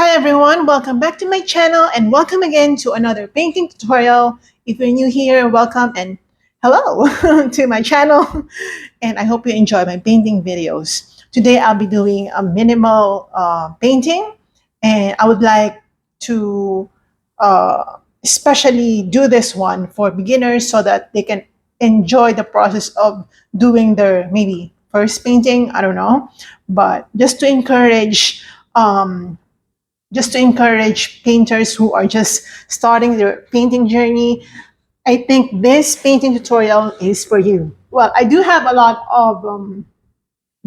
Hi everyone, welcome back to my channel and welcome again to another painting tutorial. If you're new here, welcome and hello to my channel, and I hope you enjoy my painting videos. Today I'll be doing a minimal painting, and I would like to especially do this one for beginners so that they can enjoy the process of doing their maybe first painting, I don't know, but um, just to encourage painters who are just starting their painting journey. I think this painting tutorial is for you. Well, I do have a lot of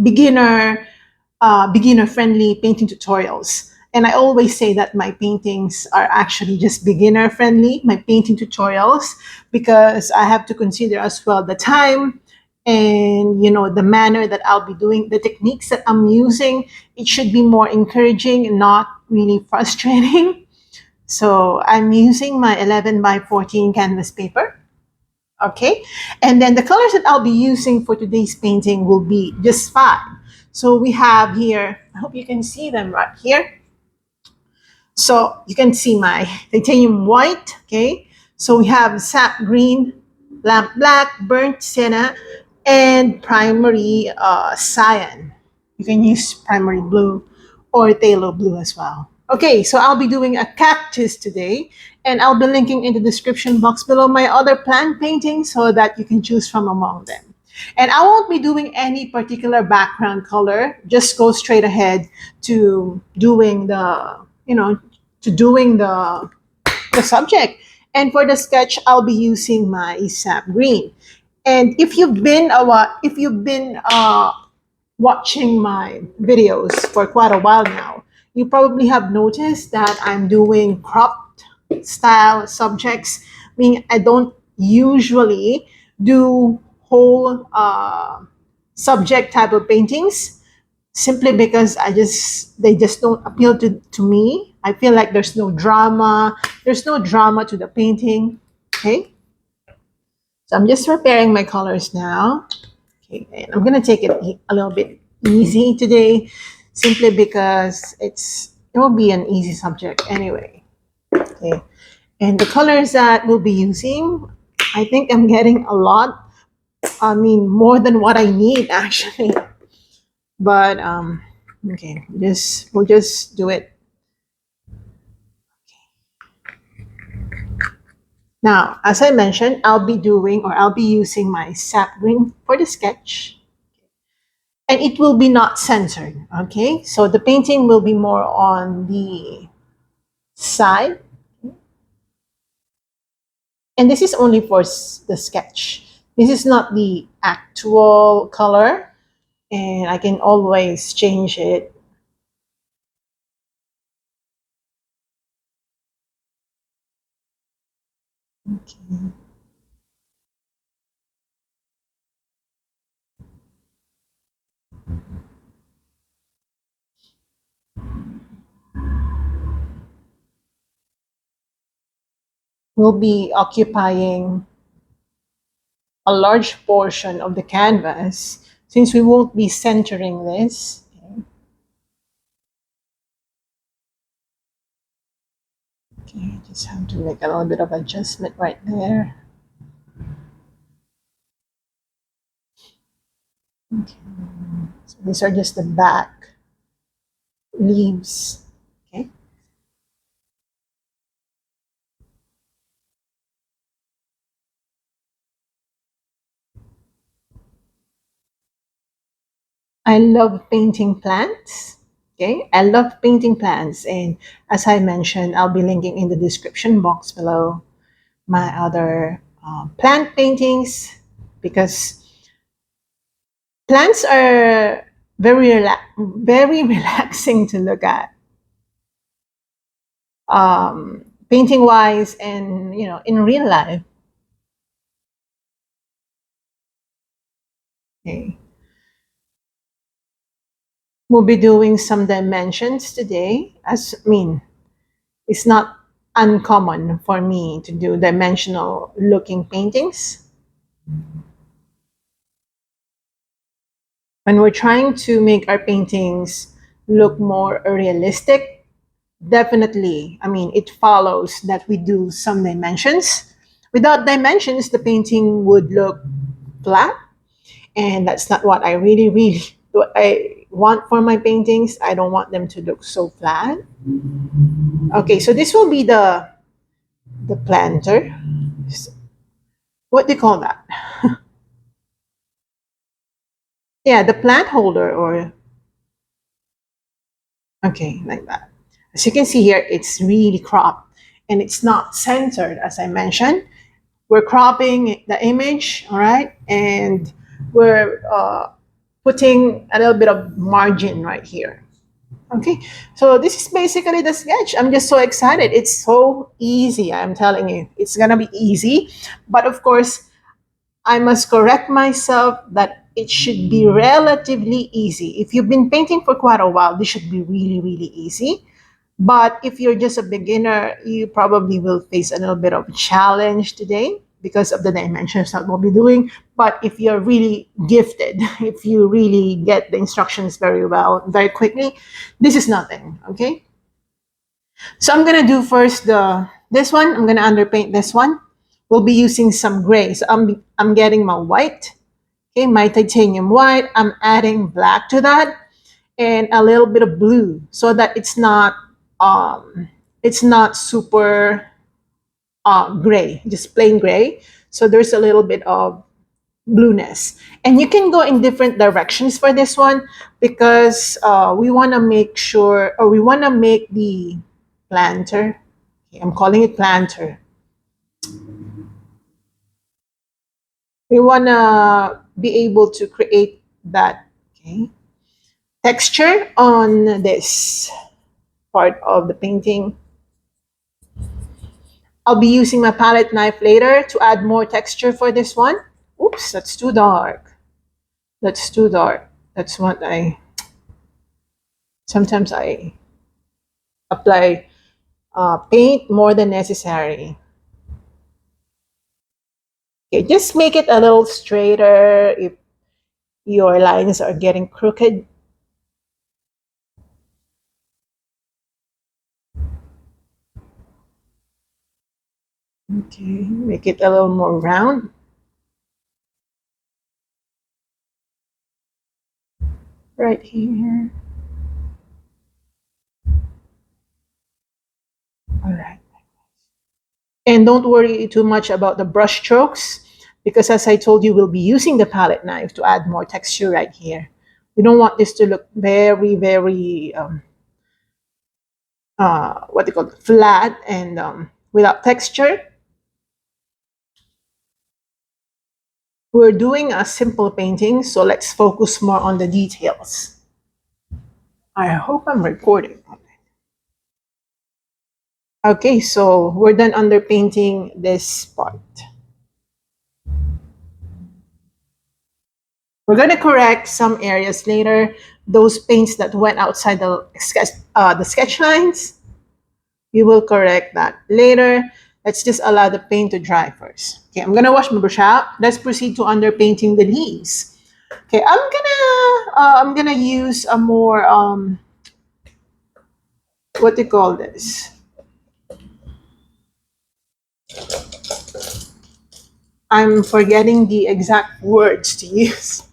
beginner beginner friendly painting tutorials, and I always say that my paintings are actually just beginner friendly, my painting tutorials, because I have to consider as well the time and the manner that I'll be doing, the techniques that I'm using. It should be more encouraging and not really frustrating. So I'm using my 11 by 14 canvas paper. Okay, and then the colors that I'll be using for today's painting will be just five. So we have here, I hope you can see them right here. So you can see my titanium white. Okay, so we have sap green, lamp black, burnt sienna, and primary cyan. You can use primary blue or phthalo blue as well. Okay, so I'll be doing a cactus today, and I'll be linking in the description box below my other plant paintings so that you can choose from among them. And I won't be doing any particular background color, just go straight ahead to doing the subject. And for the sketch, I'll be using my sap green. And if you've been watching my videos for quite a while now, you probably have noticed that I'm doing cropped style subjects. Meaning I don't usually do whole subject type of paintings, simply because they just don't appeal to me. I feel like there's no drama to the painting. Okay, so I'm just preparing my colors now. Okay, and I'm gonna take it a little bit easy today, simply because it will be an easy subject anyway. Okay, and the colors that we'll be using, I think I'm getting a lot. I mean, more than what I need actually. But okay, we'll just do it. Now, as I mentioned, I'll be using my sap green for the sketch, and it will be not centered. Okay, so the painting will be more on the side, and this is only for the sketch. This is not the actual color, and I can always change it. Okay. We'll be occupying a large portion of the canvas since we won't be centering this. Okay, just have to make a little bit of adjustment right there. Okay. So these are just the back leaves. Okay. I love painting plants. Okay, I love painting plants, and as I mentioned, I'll be linking in the description box below my other plant paintings, because plants are very relaxing to look at, painting wise, and in real life. Okay. We'll be doing some dimensions today. It's not uncommon for me to do dimensional looking paintings. When we're trying to make our paintings look more realistic, definitely, I mean, it follows that we do some dimensions. Without dimensions, the painting would look flat, and that's not what I really what I want for my paintings. I don't want them to look so flat. Okay, so this will be the planter. What do you call that? Yeah, the plant holder, or okay, like that. As you can see here, it's really cropped and it's not centered, as I mentioned. We're cropping the image, all right, and we're putting a little bit of margin right here. Okay, so this is basically the sketch. I'm just so excited. It's so easy. I'm telling you, it's gonna be easy. But of course, I must correct myself that it should be relatively easy. If you've been painting for quite a while, this should be really easy. But if you're just a beginner, you probably will face a little bit of a challenge today because of the dimensions that we'll be doing. But if you're really gifted, if you really get the instructions very well, very quickly, this is nothing, okay? So I'm gonna do first this one. I'm gonna underpaint this one. We'll be using some gray. So I'm getting my white, okay, my titanium white. I'm adding black to that and a little bit of blue so that it's not super gray, just plain gray. So there's a little bit of blueness. And you can go in different directions for this one because we want to make sure, or we want to make the planter, okay, I'm calling it planter. We want to be able to create that, okay, texture on this part of the painting. I'll be using my palette knife later to add more texture for this one. Oops, that's too dark. That's too dark. That's what sometimes I apply paint more than necessary. Okay, just make it a little straighter if your lines are getting crooked. Okay, make it a little more round. Right here. All right. And don't worry too much about the brush strokes because as I told you, we'll be using the palette knife to add more texture right here. We don't want this to look very, what they call it, flat and without texture. We're doing a simple painting, so let's focus more on the details. I hope I'm recording. Okay, so we're done underpainting this part. We're going to correct some areas later. Those paints that went outside the sketch lines, we will correct that later. Let's just allow the paint to dry first. Okay, I'm going to wash my brush out. Let's proceed to underpainting the leaves. Okay, I'm gonna use a more what do you call this? I'm forgetting the exact words to use.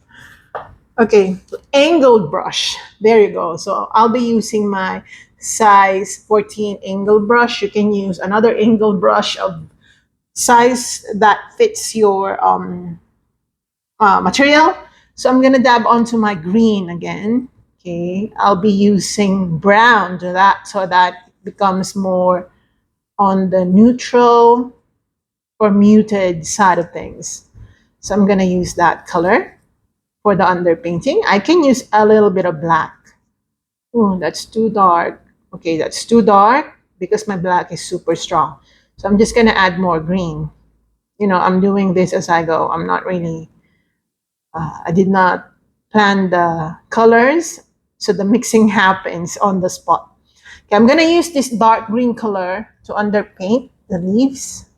Okay, angled brush. There you go. So I'll be using my size 14 angled brush. You can use another angled brush of size that fits your material. So I'm gonna dab onto my green again. Okay, I'll be using brown to that so that it becomes more on the neutral or muted side of things. So I'm gonna use that color for the underpainting. I can use a little bit of black. Oh, that's too dark. Okay, that's too dark because my black is super strong. So I'm just gonna add more green. You know, I'm doing this as I go. I'm not really, I did not plan the colors. So the mixing happens on the spot. Okay, I'm gonna use this dark green color to underpaint the leaves.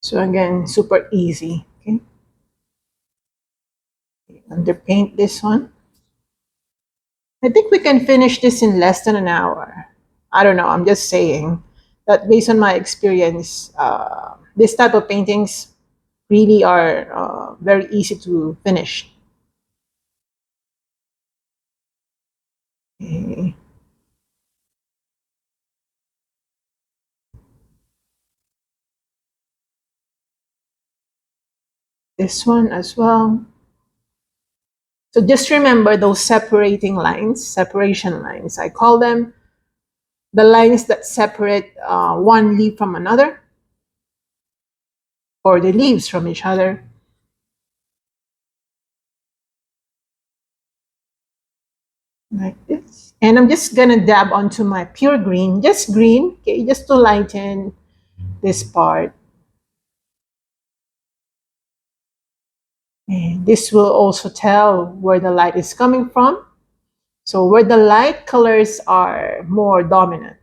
So again, super easy. Okay, underpaint this one. I think we can finish this in less than an hour. I don't know. I'm just saying that based on my experience, this type of paintings really are very easy to finish. Okay. This one as well. So just remember those separating lines, separation lines. I call them the lines that separate one leaf from another, or the leaves from each other. Like this. And I'm just gonna dab onto my pure green, just green, okay, just to lighten this part. And this will also tell where the light is coming from. So where the light colors are more dominant,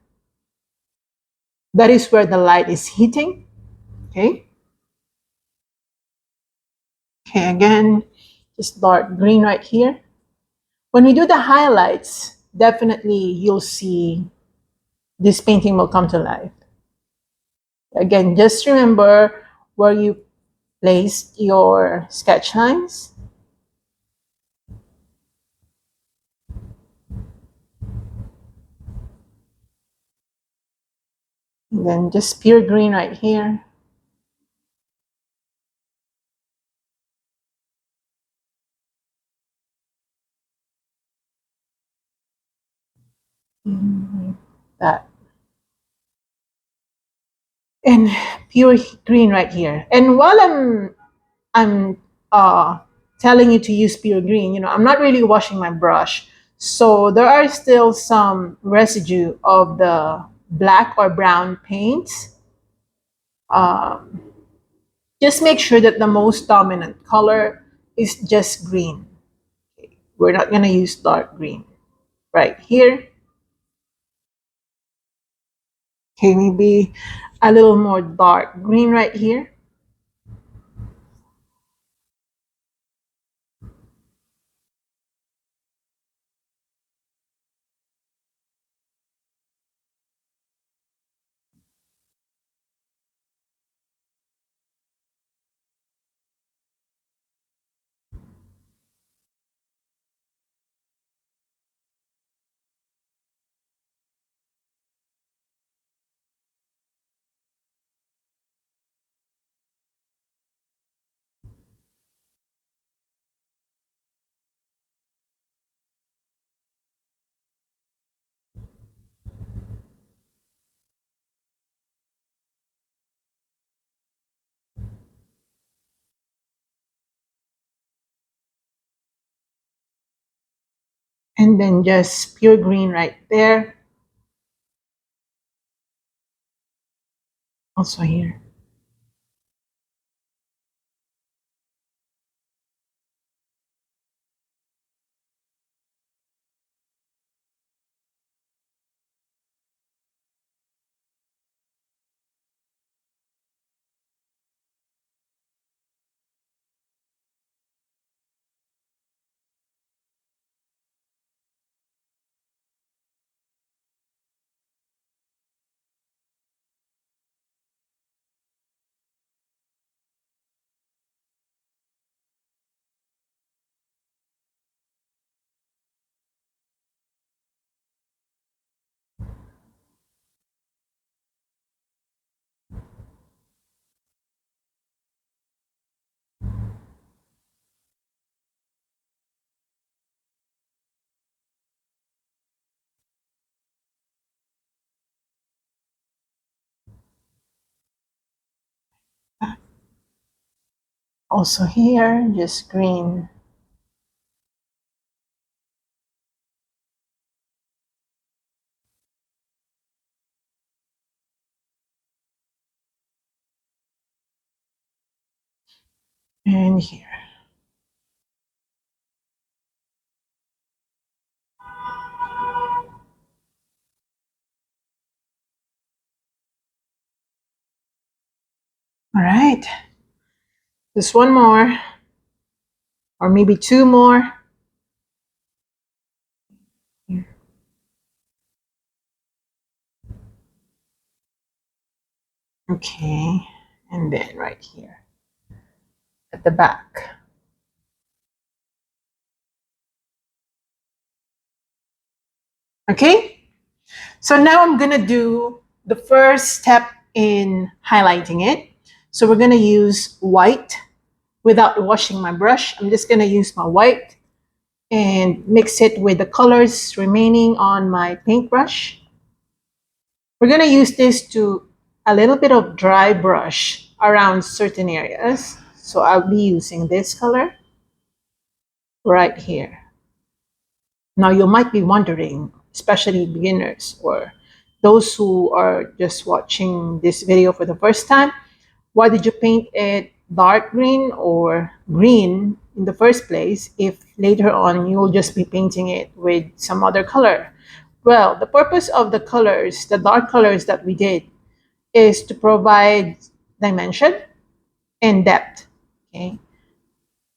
that is where the light is hitting. Okay. Okay, again, just dark green right here. When we do the highlights, definitely you'll see this painting will come to life. Again, just remember where you placed your sketch lines. And then just pure green right here. Like that. And pure green right here. And while I'm telling you to use pure green, I'm not really washing my brush. So there are still some residue of the black or brown paints. Um, just make sure that the most dominant color is just green. We're not going to use dark green right here. Okay, maybe a little more dark green right here. And then just pure green right there. Also here. Also here, just green. And here. All right. Just one more, or maybe two more. Okay. And then right here at the back. Okay. So now I'm going to do the first step in highlighting it. So we're going to use white without washing my brush. I'm just going to use my white and mix it with the colors remaining on my paintbrush. We're going to use this to a little bit of dry brush around certain areas. So I'll be using this color right here. Now you might be wondering, especially beginners or those who are just watching this video for the first time, why did you paint it dark green or green in the first place if later on you'll just be painting it with some other color? Well, the purpose of the colors, the dark colors that we did, is to provide dimension and depth. Okay.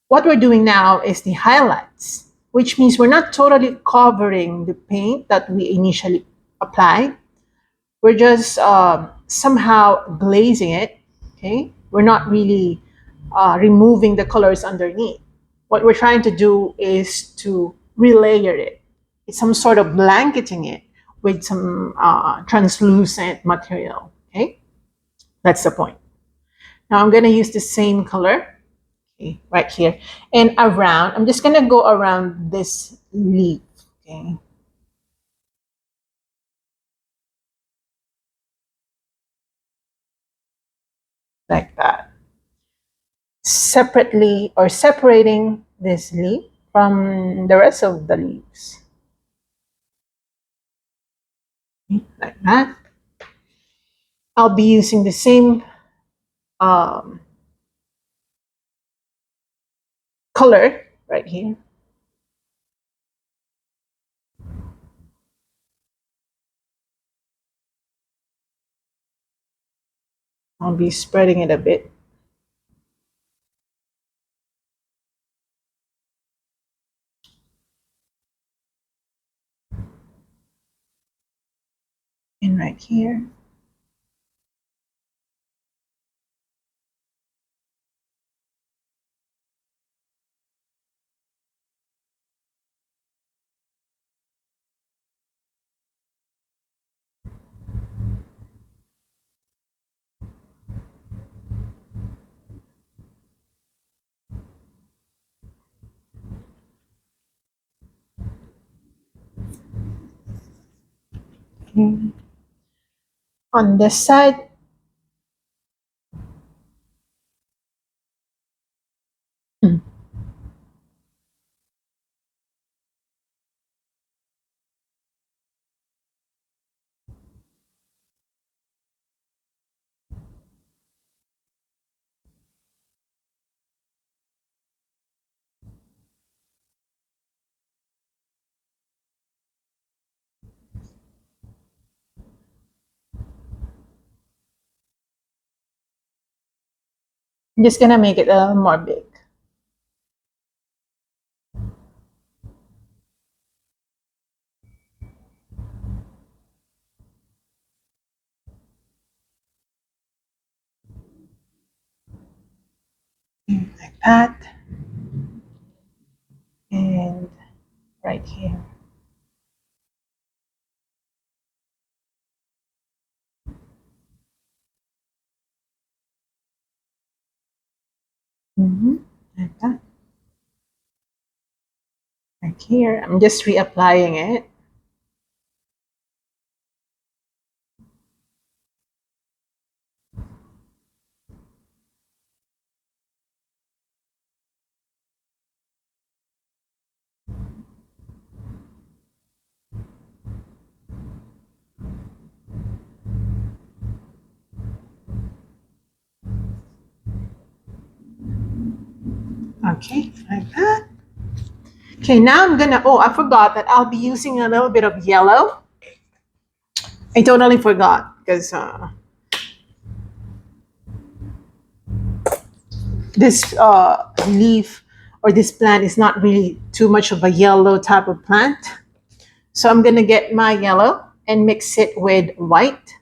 What we're doing now is the highlights, which means we're not totally covering the paint that we initially applied. We're just somehow glazing it. Okay. We're not really removing the colors underneath. What we're trying to do is to relayer it. It's some sort of blanketing it with some translucent material. Okay. That's the point. Now I'm going to use the same color, okay, right here. And around, I'm just going to go around this leaf. Okay. Like that. Separately or separating this leaf from the rest of the leaves. Okay, like that. I'll be using the same color right here. I'll be spreading it a bit. And right here. Okay. On this side, I'm just going to make it a little more big. Like that. And right here. Like that. Like here. I'm just reapplying it. Okay, like that. Okay, now I'm gonna, oh, I forgot that I'll be using a little bit of yellow. I totally forgot because this leaf or this plant is not really too much of a yellow type of plant. So I'm gonna get my yellow and mix it with white.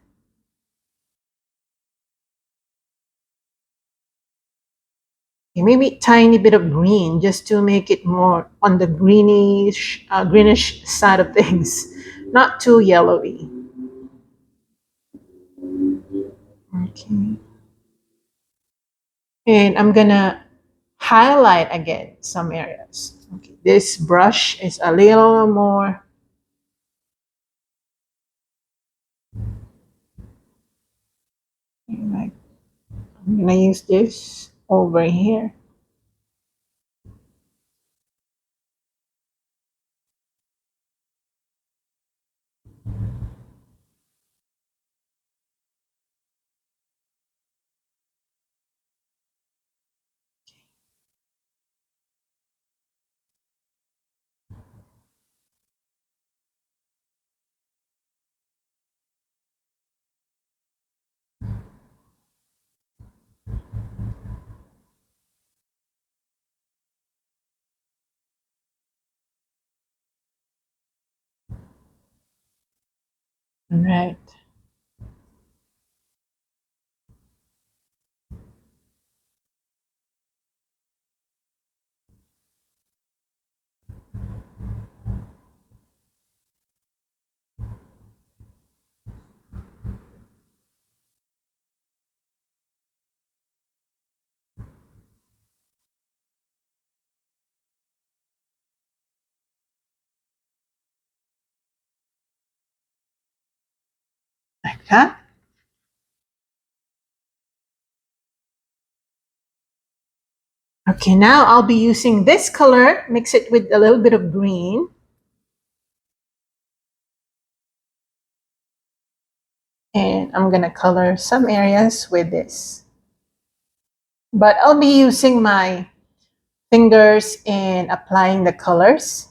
Maybe tiny bit of green just to make it more on the greenish side of things, not too yellowy. Okay. And I'm gonna highlight again some areas. Okay. This brush is a little more. Like, I'm gonna use this over here. All right. Like that. Okay, now I'll be using this color, mix it with a little bit of green. And I'm gonna color some areas with this. But I'll be using my fingers in applying the colors.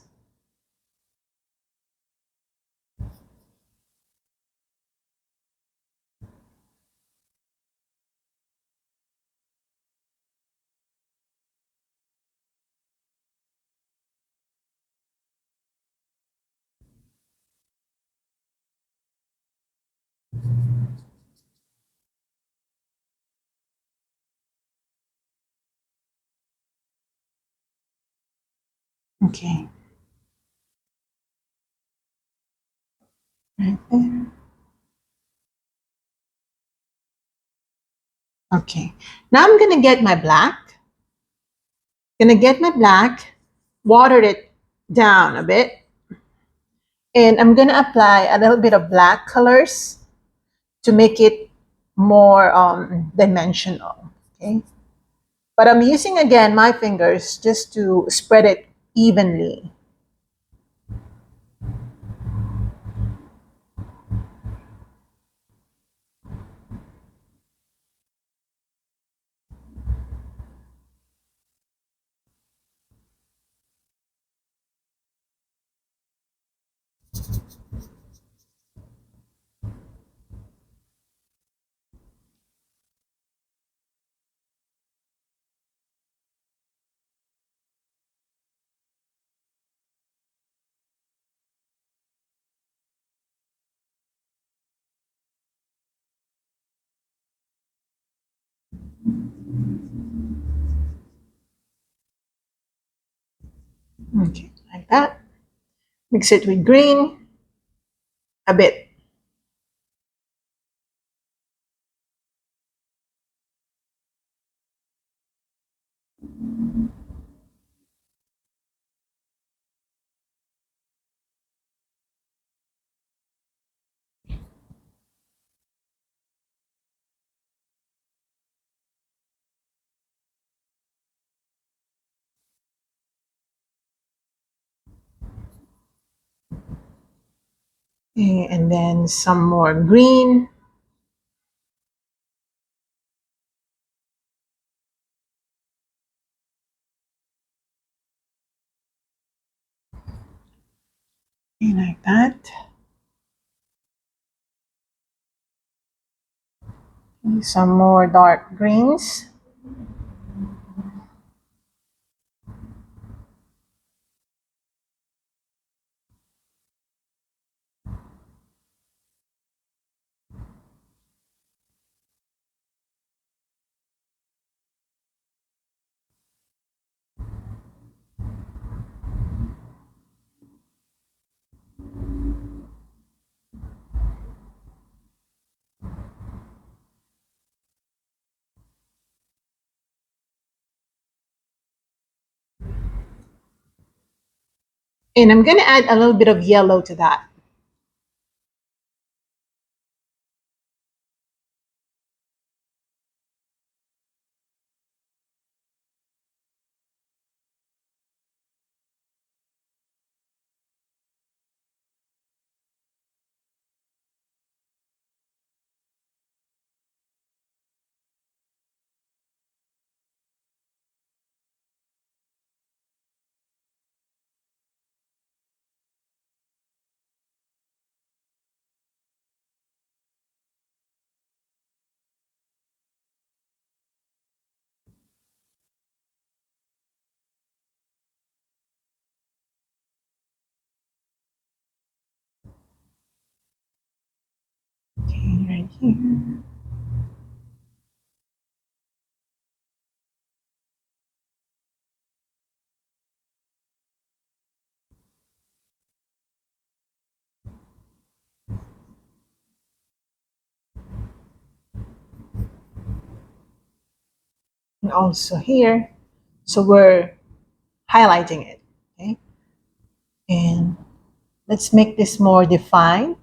Okay. Right there. Okay. Now I'm gonna get my black. Water it down a bit, and I'm gonna apply a little bit of black colors to make it more dimensional. Okay. But I'm using again my fingers just to spread it evenly. Okay, like that. Mix it with green a bit. And then some more green. Like that. And some more dark greens. And I'm going to add a little bit of yellow to that. Okay, right here. And also here. So we're highlighting it. Okay. And let's make this more defined.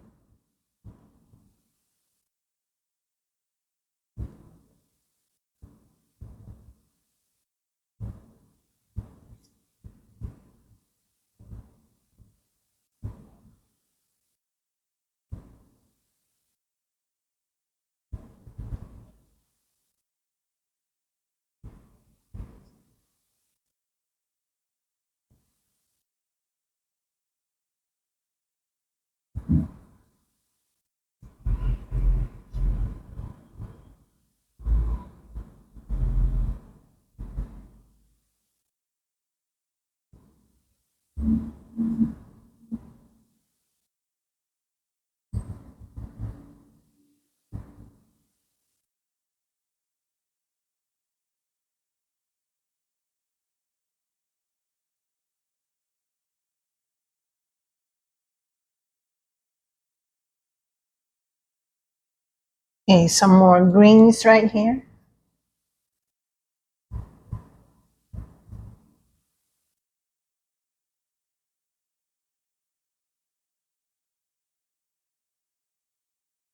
Okay, some more greens right here.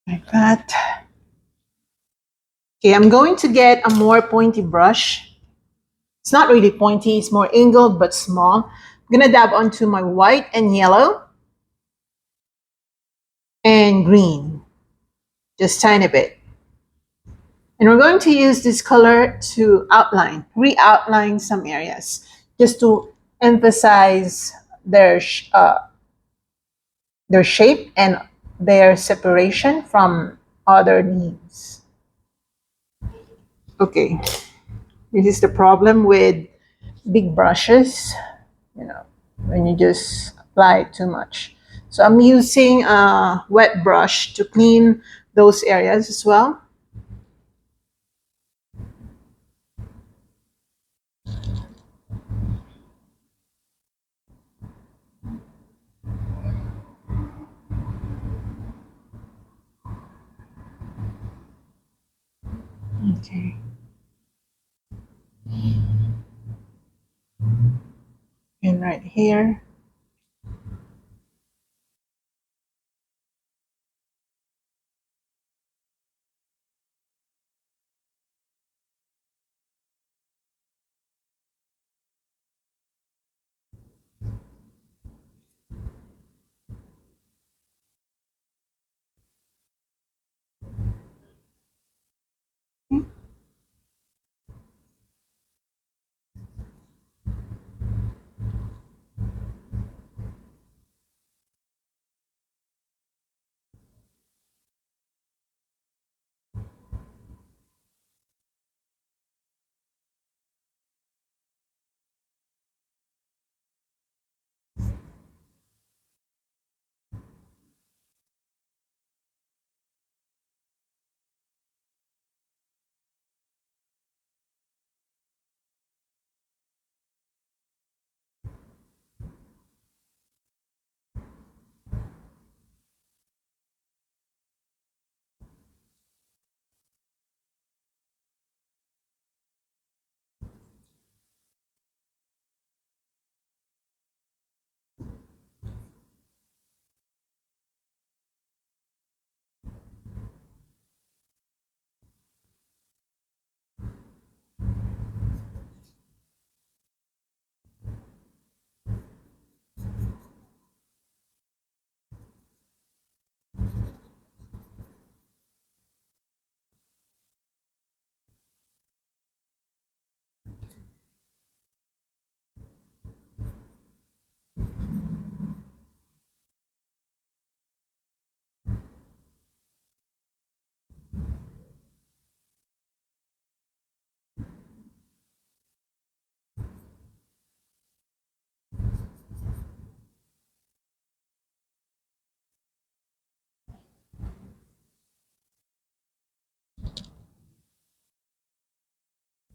Like that. Okay, I'm going to get a more pointy brush. It's not really pointy, it's more angled but small. I'm gonna dab onto my white and yellow and green, just tiny bit. And we're going to use this color to outline, re-outline some areas, just to emphasize their shape and their separation from other leaves. Okay, this is the problem with big brushes, you know, when you just apply too much. So I'm using a wet brush to clean those areas as well. Okay. And right here.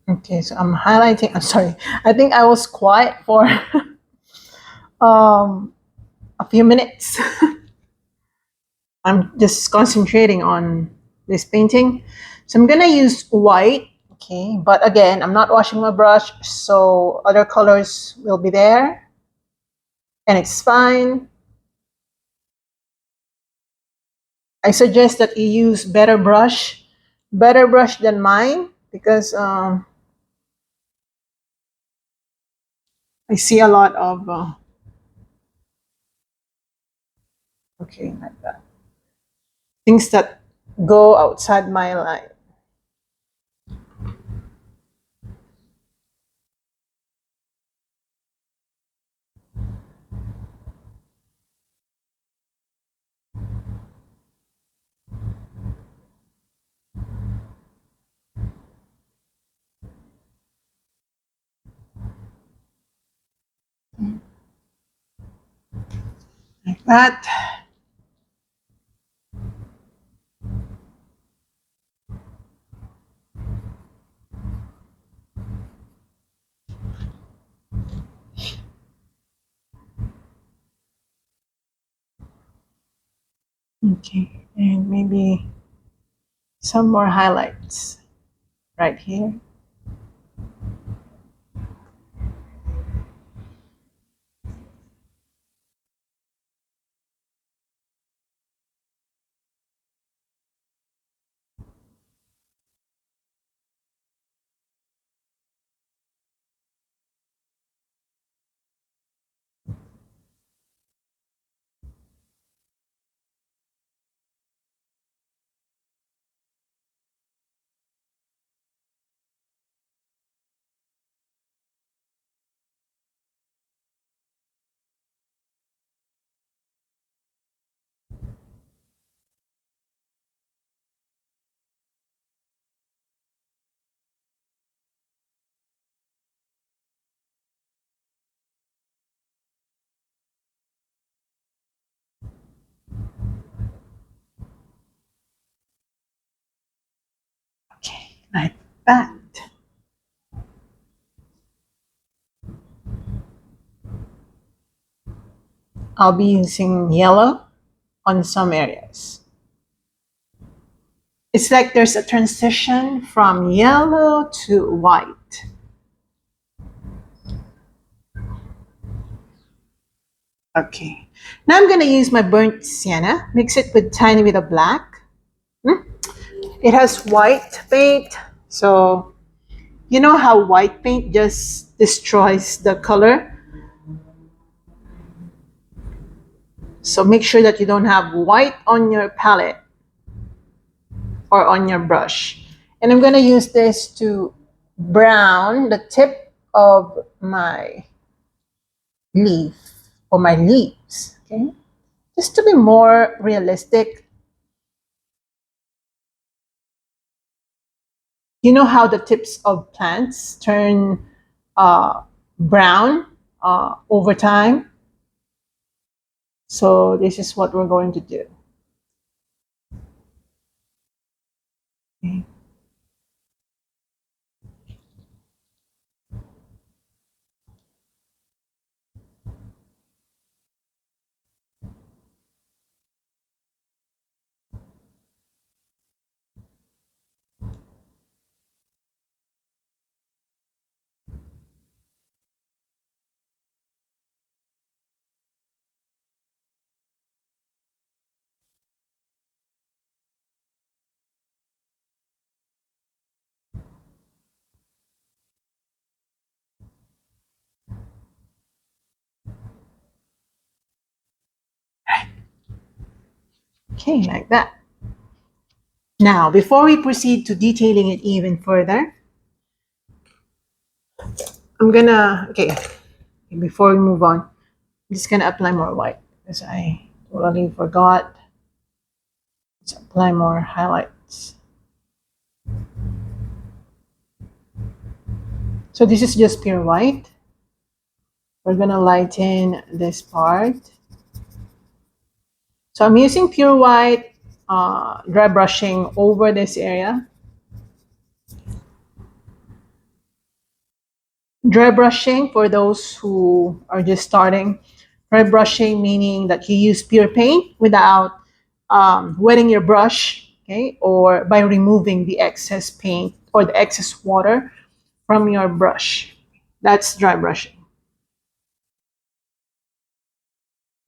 Okay, so I'm highlighting. I'm sorry. I think I was quiet for um, a few minutes. I'm just concentrating on this painting. So I'm gonna use white. Okay, but again, I'm not washing my brush, so other colors will be there, and it's fine. I suggest that you use better brush than mine, because I see a lot of okay, like that, things that go outside my line. Like that. Okay, and maybe some more highlights right here. Okay, like that. I'll be using yellow on some areas. It's like there's a transition from yellow to white. Okay, now I'm gonna use my burnt sienna, mix it with tiny bit of black. It has white paint, so you know how white paint just destroys the color. So make sure that you don't have white on your palette or on your brush. And I'm gonna use this to brown the tip of my leaf or my leaves, okay? Just to be more realistic. You know how the tips of plants turn uh, brown over time? So this is what we're going to do. Okay. Okay, like that. Now, before we proceed to detailing it even further, I'm gonna, okay, before we move on, I'm just gonna apply more white because I totally forgot to apply more highlights. So this is just pure white. We're gonna lighten this part. So I'm using pure white, dry brushing over this area. Dry brushing, for those who are just starting, dry brushing meaning that you use pure paint without wetting your brush, okay, or by removing the excess paint or the excess water from your brush. That's dry brushing.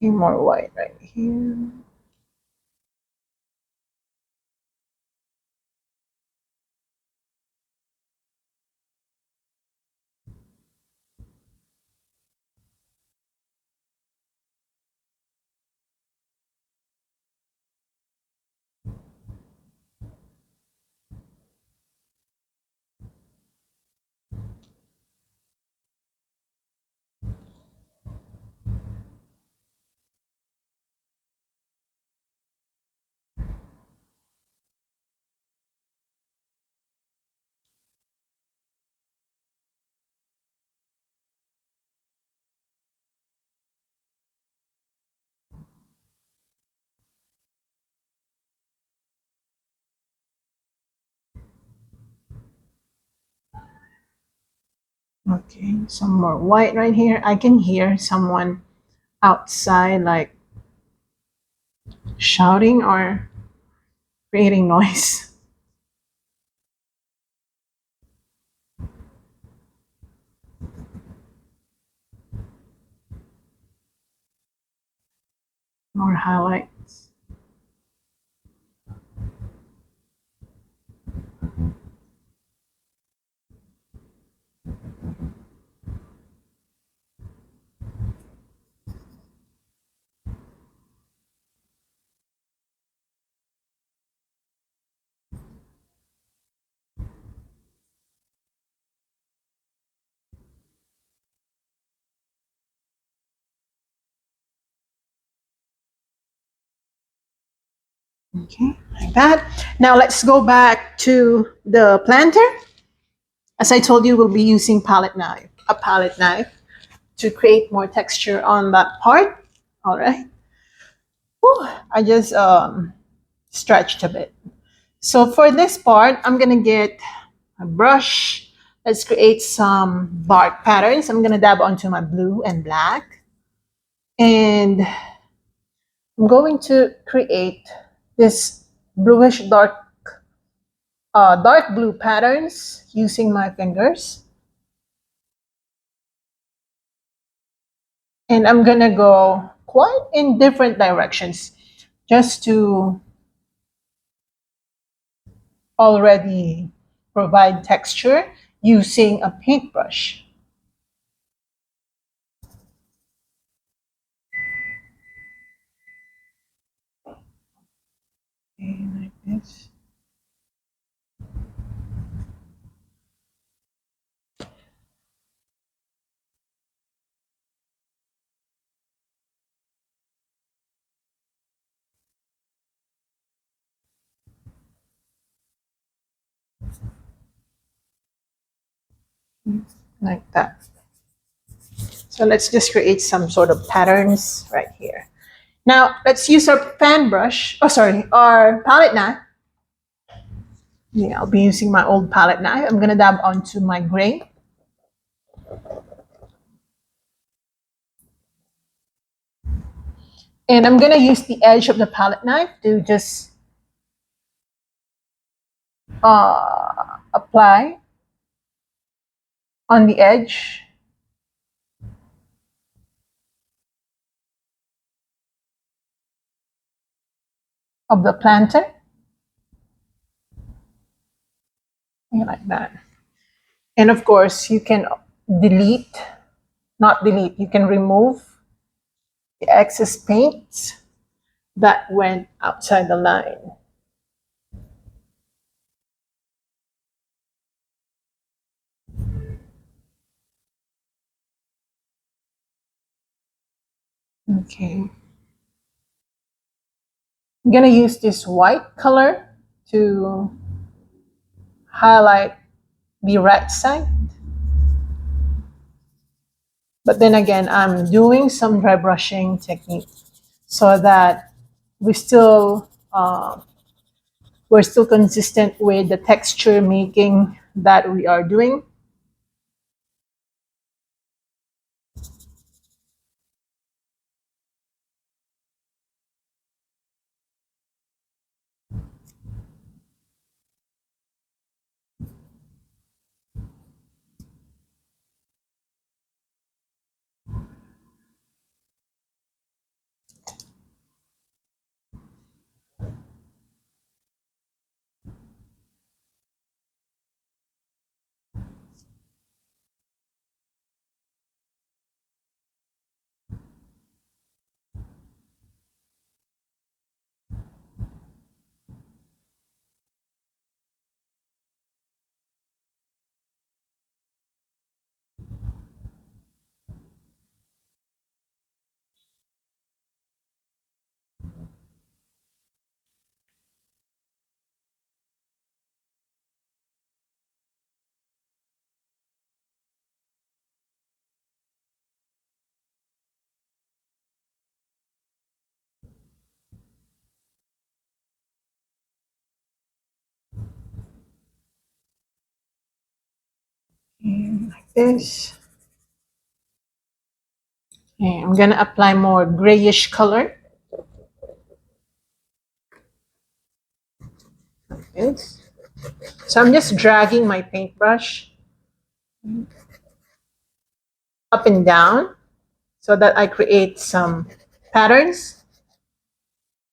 More white right here. Okay, some more white right here. I can hear someone outside like shouting or creating noise. More highlights. Okay, like that. Now let's go back to the planter. As I told you, we'll be using a palette knife to create more texture on that part. All right. Whew, I just stretched a bit. So for this part, I'm gonna get a brush. Let's create some dark patterns. I'm gonna dab onto my blue and black. And I'm going to create this bluish dark blue patterns using my fingers. And I'm gonna go quite in different directions just to already provide texture using a paintbrush. Okay, like this. Like that. So let's just create some sort of patterns right here. Now let's use our fan brush. Oh, sorry, our palette knife. Yeah, I'll be using my old palette knife. I'm gonna dab onto my gray. And I'm gonna use the edge of the palette knife to just apply on the edge of the planter. Like that. And of course, you can delete, not delete, you can remove the excess paint that went outside the line. Okay. I'm gonna use this white color to highlight the right side. But then again, I'm doing some dry brushing technique so that we still we're still consistent with the texture making that we are doing. And like this. Okay, I'm gonna apply more grayish color. Like this. So I'm just dragging my paintbrush up and down so that I create some patterns.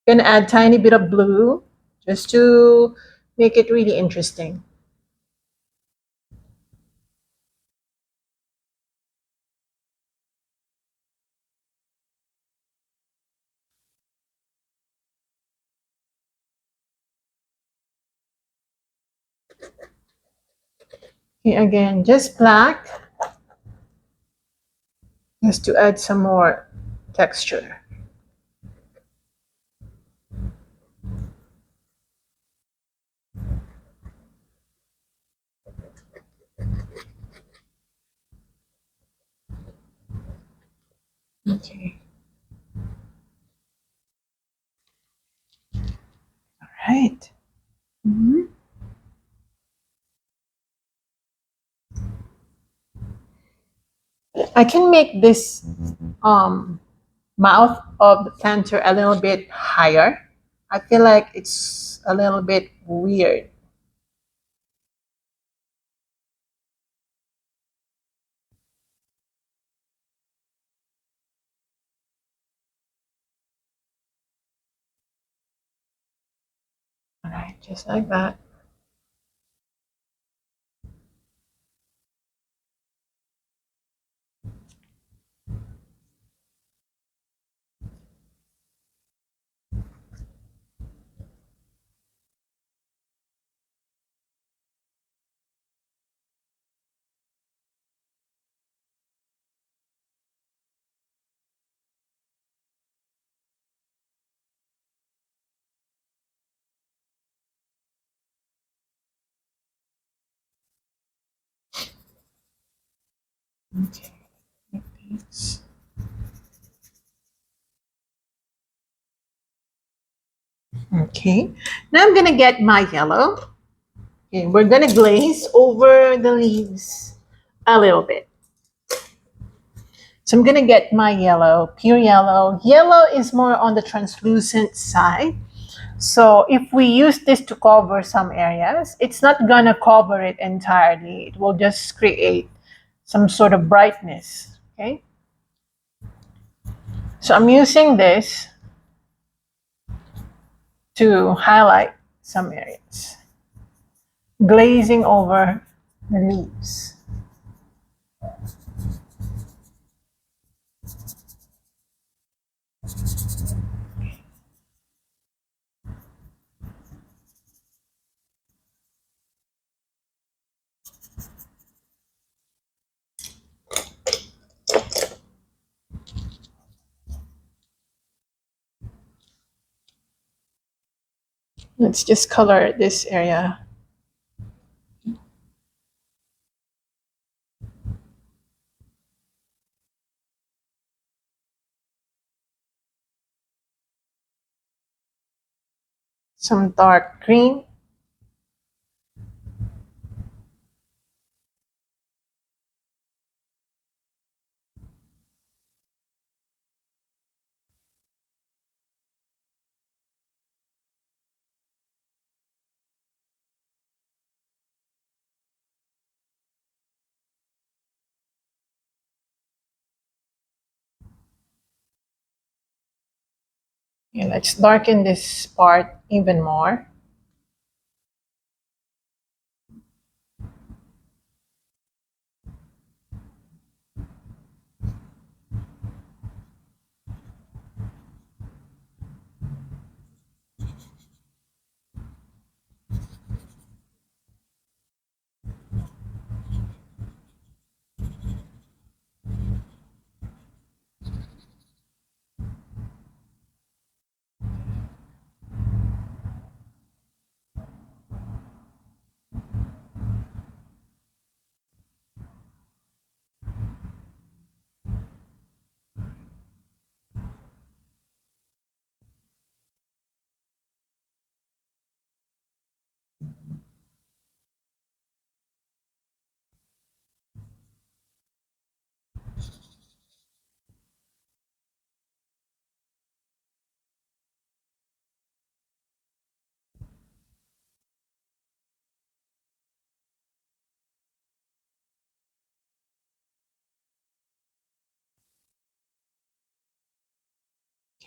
Gonna add tiny bit of blue just to make it really interesting. Okay, again, just black, just to add some more texture. Okay. All right. Mhm. I can make this mouth of the planter a little bit higher. I feel like it's a little bit weird. All right, just like that. Okay. Thanks. Okay. Now I'm gonna get my yellow. Okay, we're gonna glaze over the leaves a little bit. So I'm gonna get my yellow, pure yellow. Yellow is more on the translucent side. So if we use this to cover some areas, it's not gonna cover it entirely. It will just create some sort of brightness. Okay. So I'm using this to highlight some areas, glazing over the leaves. Let's just color this area. Some dark green. Yeah, let's darken this part even more.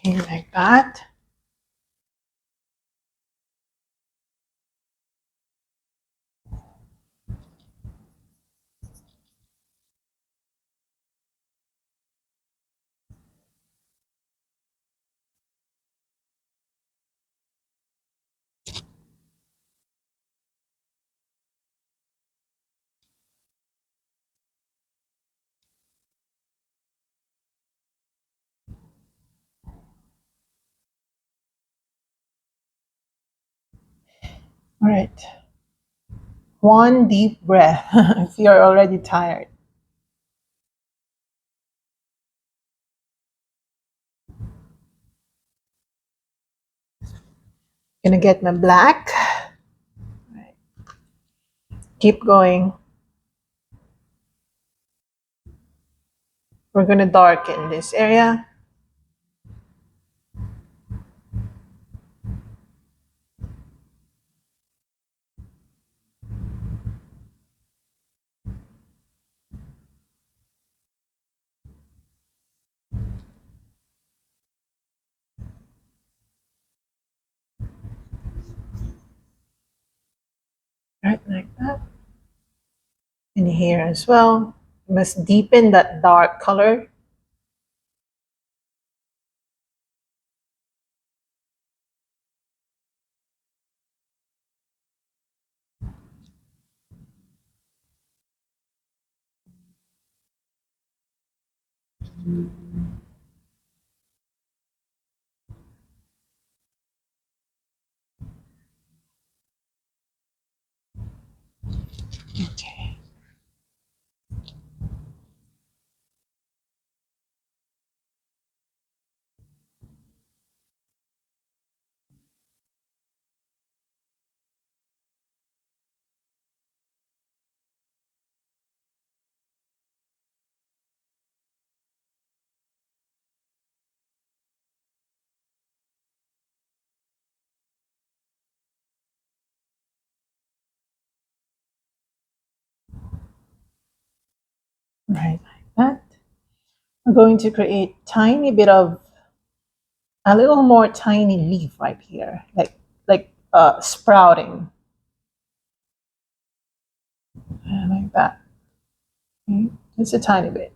Okay, like that. All right. One deep breath if you're already tired. Gonna get my black. Keep going. We're gonna darken this area. Right, like that. And here as well. You must deepen that dark color. Okay. Right, like that. We're going to create tiny bit of a little more tiny leaf right here, like sprouting, like that. Okay. Just a tiny bit.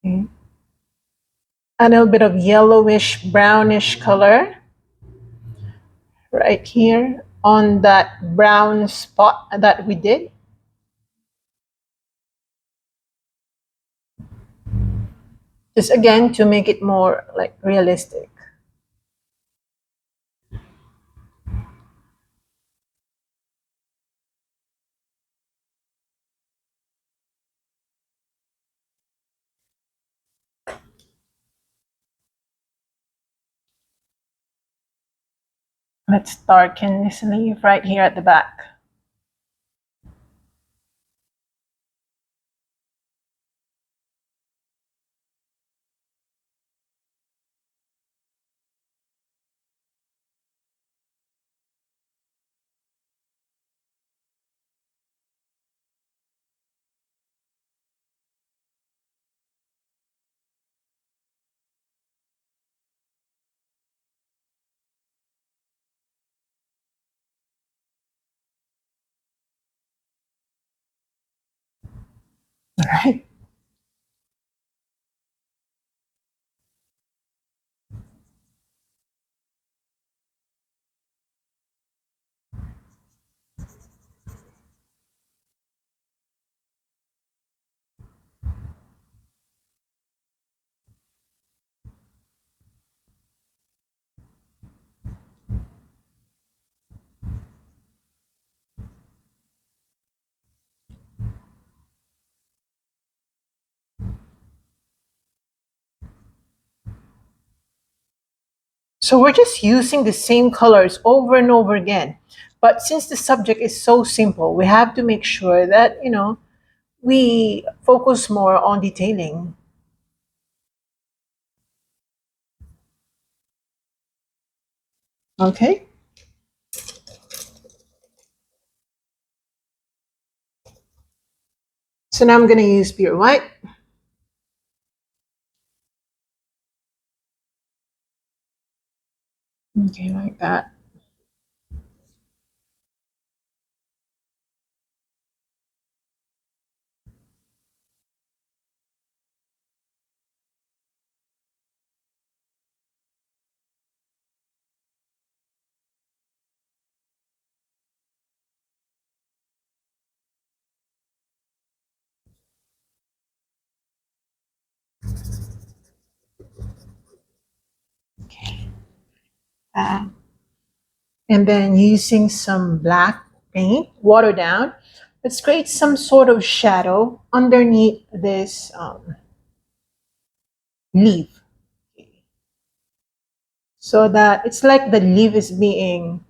Okay. A little bit of yellowish, brownish color right here on that brown spot that we did. Just again to make it more like realistic. Let's darken this leaf right here at the back. All right. So we're just using the same colors over and over again. But since the subject is so simple, we have to make sure that, we focus more on detailing. Okay. So now I'm going to use pure white. Okay, like that. Okay. Uh, and then using some black paint, water down, let's create some sort of shadow underneath this leaf. So that it's like the leaf is being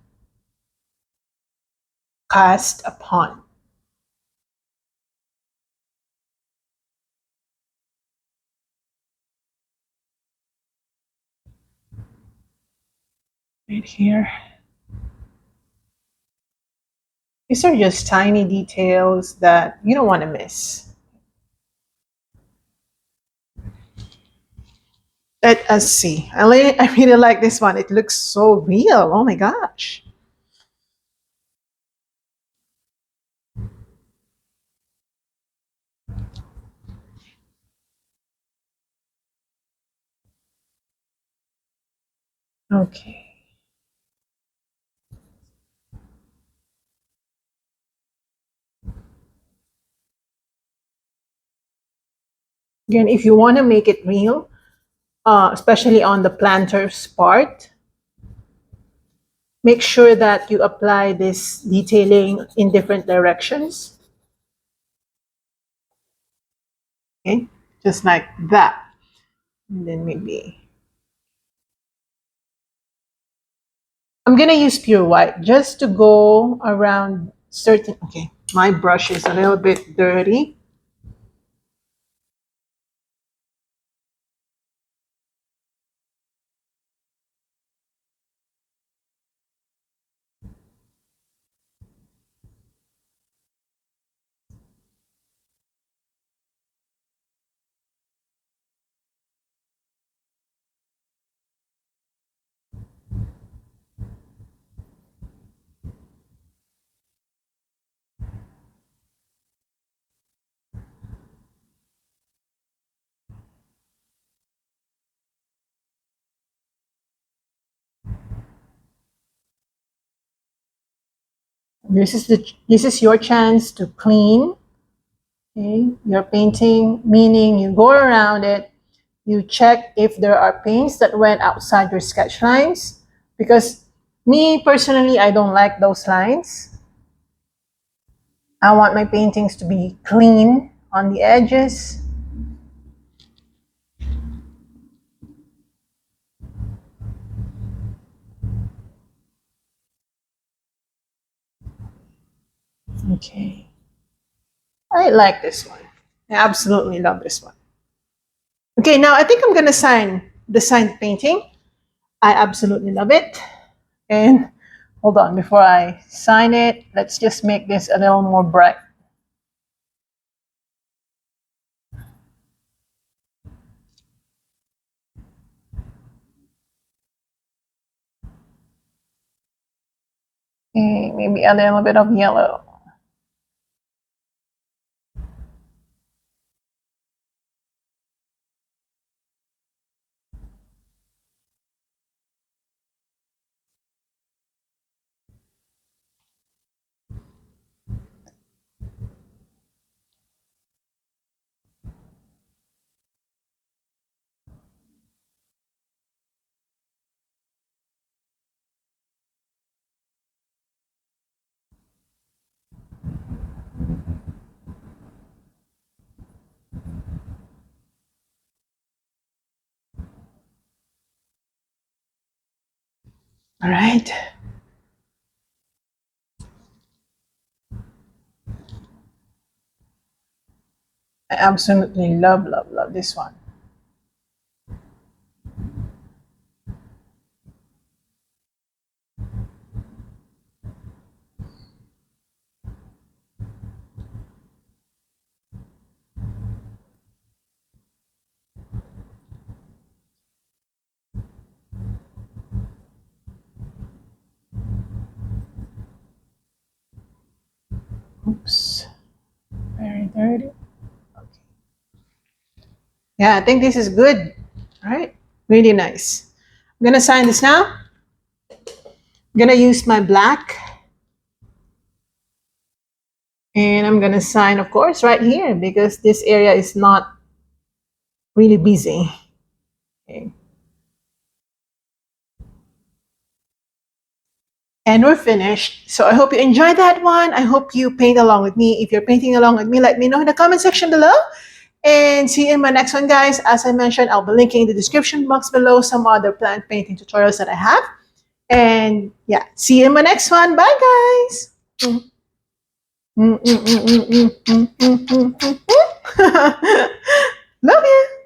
cast upon. Right here. These are just tiny details that you don't want to miss. Let us see. I really like this one. It looks so real. Oh my gosh. Okay. Again, if you want to make it real, especially on the planter's part, make sure that you apply this detailing in different directions. Okay, just like that. And then maybe I'm gonna use pure white just to go around certain. Okay, my brush is a little bit dirty. This is your chance to clean, okay, your painting, meaning you go around it, you check if there are paints that went outside your sketch lines, because me personally, I don't like those lines. I want my paintings to be clean on the edges. Okay, I like this one. I absolutely love this one. Okay, now I think I'm gonna sign the signed painting. I absolutely love it. And hold on, before I sign it, let's just make this a little more bright. Okay, maybe a little bit of yellow. All right. I absolutely love, love, love this one. Oops. Very dirty. Okay. Yeah, I think this is good. All right. Really nice. I'm gonna sign this now. I'm gonna use my black. And I'm gonna sign, of course, right here because this area is not really busy. Okay. And we're finished. So I hope you enjoyed that one. I hope you paint along with me. If you're painting along with me, let me know in the comment section below. And see you in my next one, guys. As I mentioned, I'll be linking in the description box below some other plant painting tutorials that I have. And yeah, see you in my next one. Bye, guys. Love you.